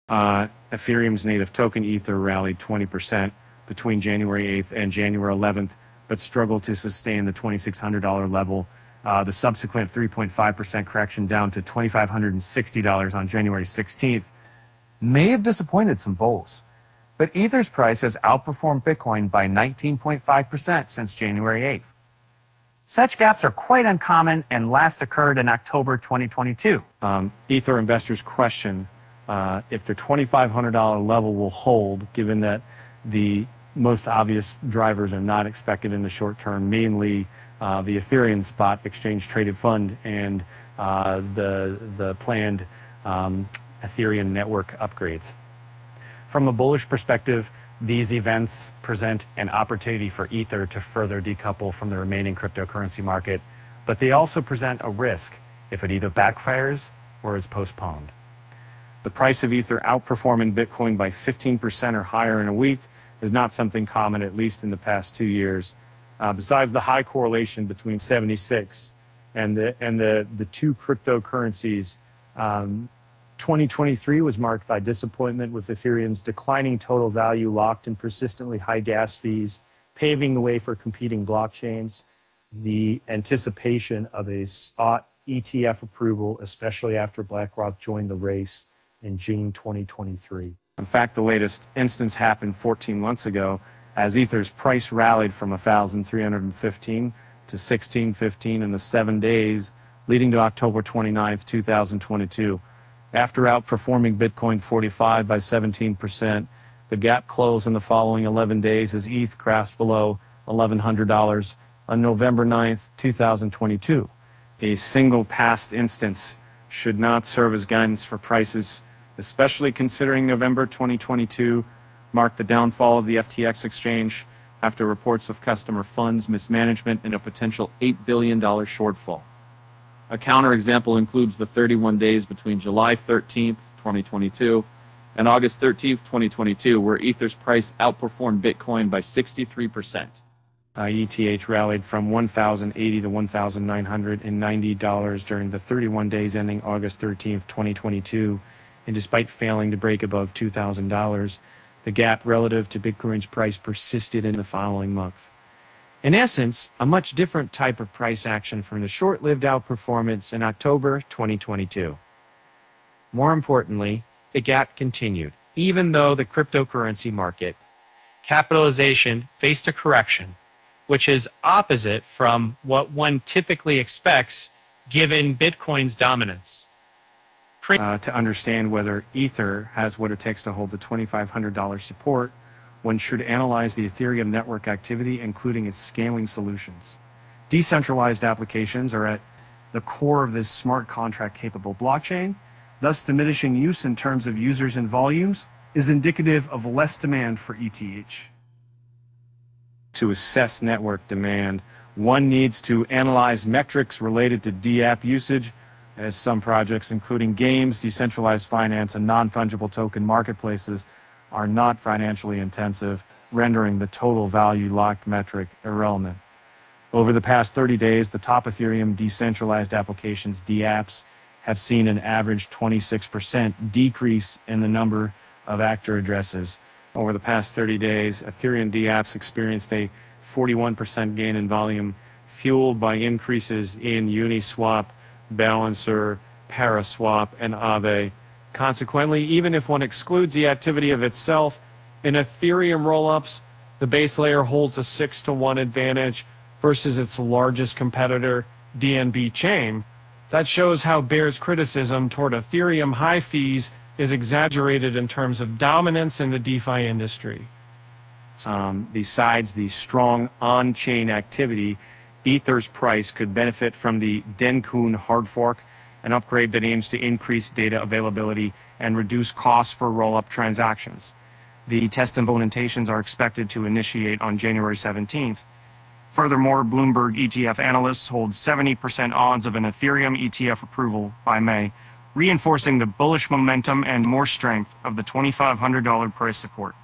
Ethereum's native token Ether rallied 20% between January 8th and January 11th, but struggled to sustain the $2,600 level. The subsequent 3.5% correction down to $2,560 on January 16th may have disappointed some bulls. But Ether's price has outperformed Bitcoin by 19.5% since January 8th. Such gaps are quite uncommon and last occurred in October 2022. Ether investors question if the $2,500 level will hold, given that the most obvious drivers are not expected in the short term, mainly the Ethereum spot exchange traded fund and the planned Ethereum network upgrades. From a bullish perspective, these events present an opportunity for Ether to further decouple from the remaining cryptocurrency market, but they also present a risk if it either backfires or is postponed. The price of Ether outperforming Bitcoin by 15% or higher in a week is not something common, at least in the past 2 years. Besides the high correlation between 76 and the two cryptocurrencies, 2023 was marked by disappointment with Ethereum's declining total value locked in persistently high gas fees, paving the way for competing blockchains, the anticipation of a spot ETF approval, especially after BlackRock joined the race in June 2023. In fact, the latest instance happened 14 months ago as Ether's price rallied from 1,315 to 1,615 in the 7 days leading to October 29th, 2022. After outperforming Bitcoin 45 by 17%, the gap closed in the following 11 days as ETH crashed below $1,100 on November 9th, 2022. A single past instance should not serve as guidance for prices, especially considering November 2022 marked the downfall of the FTX exchange after reports of customer funds mismanagement and a potential $8 billion shortfall. A counterexample includes the 31 days between July 13th, 2022 and August 13th, 2022, where Ether's price outperformed Bitcoin by 63%. ETH rallied from $1,080 to $1,990 during the 31 days ending August 13th, 2022, and despite failing to break above $2,000, the gap relative to Bitcoin's price persisted in the following month. In essence, a much different type of price action from the short-lived outperformance in October 2022. More importantly, the gap continued, even though the cryptocurrency market capitalization faced a correction, which is opposite from what one typically expects given Bitcoin's dominance. To understand whether Ether has what it takes to hold the $2,500 support, one should analyze the Ethereum network activity, including its scaling solutions. Decentralized applications are at the core of this smart contract-capable blockchain. Thus, diminishing use in terms of users and volumes is indicative of less demand for ETH. To assess network demand, one needs to analyze metrics related to DApp usage, as some projects, including games, decentralized finance, and non-fungible token marketplaces, are not financially intensive, rendering the total value locked metric irrelevant. Over the past 30 days, the top Ethereum decentralized applications, DApps, have seen an average 26% decrease in the number of actor addresses. Over the past 30 days, Ethereum DApps experienced a 41% gain in volume, fueled by increases in Uniswap, Balancer, Paraswap, and Aave. Consequently, even if one excludes the activity of itself, in Ethereum rollups, the base layer holds a 6-to-1 advantage versus its largest competitor, DNB Chain. That shows how bears' criticism toward Ethereum high fees is exaggerated in terms of dominance in the DeFi industry. Besides the strong on-chain activity, Ether's price could benefit from the Denkun hard fork, an upgrade that aims to increase data availability and reduce costs for roll-up transactions. The test implementations are expected to initiate on January 17th. Furthermore, Bloomberg ETF analysts hold 70% odds of an Ethereum ETF approval by May, reinforcing the bullish momentum and more strength of the $2,500 price support.